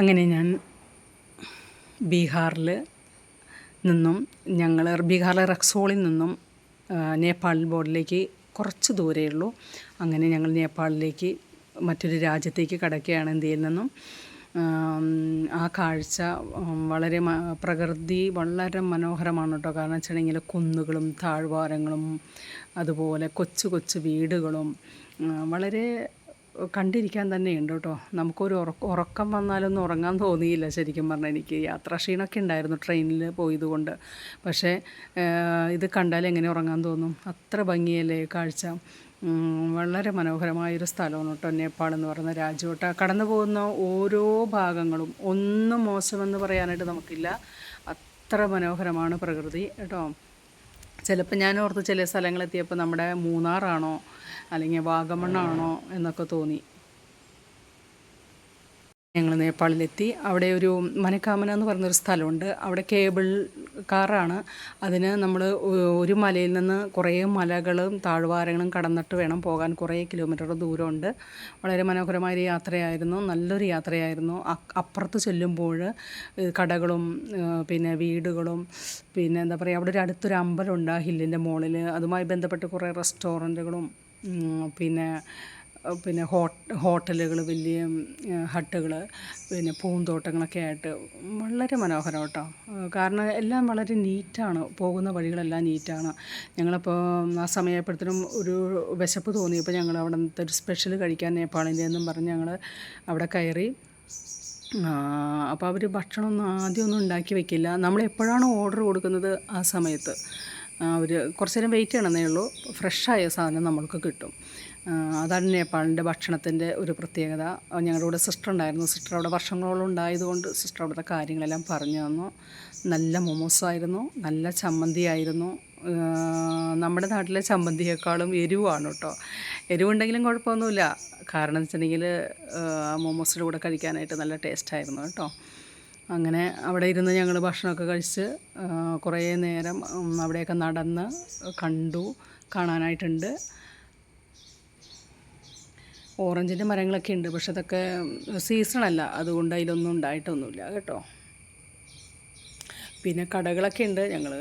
അങ്ങനെ ഞാൻ ബീഹാറിൽ നിന്നും ബീഹാറിലെ റക്സോളിൽ നിന്നും നേപ്പാൾ ബോർഡറിലേക്ക് കുറച്ച് ദൂരമേ ഉള്ളൂ. അങ്ങനെ ഞങ്ങൾ നേപ്പാളിലേക്ക് മറ്റൊരു രാജ്യത്തേക്ക് കടക്കുകയാണ്. ഇന്ത്യയിൽ നിന്നും ആ കാഴ്ച വളരെ പ്രകൃതി വളരെ മനോഹരമാണ് കേട്ടോ. കാരണം വെച്ചിട്ടുണ്ടെങ്കിൽ കുന്നുകളും താഴ്വാരങ്ങളും അതുപോലെ കൊച്ചു കൊച്ചു വീടുകളും വളരെ കണ്ടിരിക്കാൻ തന്നെയുണ്ട് കേട്ടോ. നമുക്കൊരു ഉറക്കം വന്നാലൊന്നും ഉറങ്ങാൻ തോന്നിയില്ല ശരിക്കും പറഞ്ഞാൽ. എനിക്ക് യാത്രാക്ഷീണമൊക്കെ ഉണ്ടായിരുന്നു ട്രെയിനിൽ പോയതുകൊണ്ട്. പക്ഷേ ഇത് കണ്ടാൽ എങ്ങനെ ഉറങ്ങാൻ തോന്നും? അത്ര ഭംഗിയല്ലേ കാഴ്ച. വളരെ മനോഹരമായൊരു സ്ഥലമാണ് കേട്ടോ നേപ്പാൾ എന്ന് പറയുന്ന രാജ്യം കേട്ടോ. കടന്നു പോകുന്ന ഓരോ ഭാഗങ്ങളും ഒന്നും മോശമെന്ന് പറയാനായിട്ട് നമുക്കില്ല. അത്ര മനോഹരമാണ് പ്രകൃതി കേട്ടോ. ചിലപ്പോൾ ഞാൻ ഓർത്ത് ചില സ്ഥലങ്ങളെത്തിയപ്പോൾ നമ്മുടെ മൂന്നാറാണോ അല്ലെങ്കിൽ വാഗമണ്ണാണോ എന്നൊക്കെ തോന്നി. ഞങ്ങൾ നേപ്പാളിലെത്തി. അവിടെ ഒരു മനക്കാമന എന്ന് പറഞ്ഞൊരു സ്ഥലമുണ്ട്. അവിടെ കേബിൾ കാറാണ്. അതിന് നമ്മൾ ഒരു മലയിൽ നിന്ന് കുറേ മലകളും താഴ്വാരങ്ങളും കടന്നിട്ട് വേണം പോകാൻ. കുറേ കിലോമീറ്റർ ദൂരമുണ്ട്. വളരെ മനോഹരമായൊരു യാത്രയായിരുന്നു. നല്ലൊരു യാത്രയായിരുന്നു. അപ്പുറത്ത് ചെല്ലുമ്പോൾ കടകളും പിന്നെ വീടുകളും പിന്നെ എന്താ പറയുക, അവിടെ ഒരു അടുത്തൊരു അമ്പലമുണ്ട് ആ ഹില്ലിൻ്റെ മുകളിൽ. അതുമായി ബന്ധപ്പെട്ട് കുറേ റെസ്റ്റോറൻറ്റുകളും പിന്നെ ഹോട്ടലുകൾ, വലിയ ഹട്ടുകൾ, പിന്നെ പൂന്തോട്ടങ്ങളൊക്കെ ആയിട്ട് വളരെ മനോഹരം കേട്ടോ. കാരണം എല്ലാം വളരെ നീറ്റാണ്. പോകുന്ന വഴികളെല്ലാം നീറ്റാണ്. ഞങ്ങളപ്പോൾ ആ സമയപ്പോഴത്തേനും ഒരു വിശപ്പ് തോന്നിയപ്പോൾ ഞങ്ങൾ അവിടെ നിന്നത്തെ ഒരു സ്പെഷ്യൽ കഴിക്കാൻ നേപ്പാളിൻ്റെ എന്നും പറഞ്ഞ് ഞങ്ങൾ അവിടെ കയറി. അപ്പോൾ അവർ ഭക്ഷണമൊന്നും ആദ്യമൊന്നും ഉണ്ടാക്കി വെക്കില്ല. നമ്മളെപ്പോഴാണോ ഓർഡർ കൊടുക്കുന്നത് ആ സമയത്ത് അവർ കുറച്ച് നേരം വെയിറ്റ് ചെയ്യണമെന്നേ ഉള്ളൂ. ഫ്രഷായ സാധനം നമ്മൾക്ക് കിട്ടും. അതാണ് നേപ്പാളിൻ്റെ ഭക്ഷണത്തിൻ്റെ ഒരു പ്രത്യേകത. ഞങ്ങളുടെ കൂടെ സിസ്റ്റർ ഉണ്ടായിരുന്നു. സിസ്റ്റർ അവിടെ വർഷങ്ങളോളം ഉണ്ടായതുകൊണ്ട് സിസ്റ്റർ അവിടുത്തെ കാര്യങ്ങളെല്ലാം പറഞ്ഞു തന്നു. നല്ല മൊമോസായിരുന്നു, നല്ല ചമ്മന്തിയായിരുന്നു. നമ്മുടെ നാട്ടിലെ ചമ്മന്തിയേക്കാളും എരിവാണ് കേട്ടോ. എരിവുണ്ടെങ്കിലും കുഴപ്പമൊന്നുമില്ല. കാരണം എന്ന് വെച്ചിട്ടുണ്ടെങ്കിൽ മൊമോസിൻ്റെ കൂടെ കഴിക്കാനായിട്ട് നല്ല ടേസ്റ്റായിരുന്നു കേട്ടോ. അങ്ങനെ അവിടെ ഇരുന്ന് ഞങ്ങൾ ഭക്ഷണമൊക്കെ കഴിച്ച് കുറേ നേരം അവിടെയൊക്കെ നടന്ന് കാണാനായിട്ടുണ്ട്. ഓറഞ്ചിൻ്റെ മരങ്ങളൊക്കെ ഉണ്ട്. പക്ഷെ അതൊക്കെ സീസണല്ല, അതുകൊണ്ട് അതിലൊന്നും ഉണ്ടായിട്ടൊന്നുമില്ല കേട്ടോ. പിന്നെ കടകളൊക്കെ ഉണ്ട്. ഞങ്ങൾ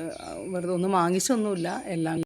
വെറുതെ ഒന്നും വാങ്ങിച്ചൊന്നുമില്ല. എല്ലാം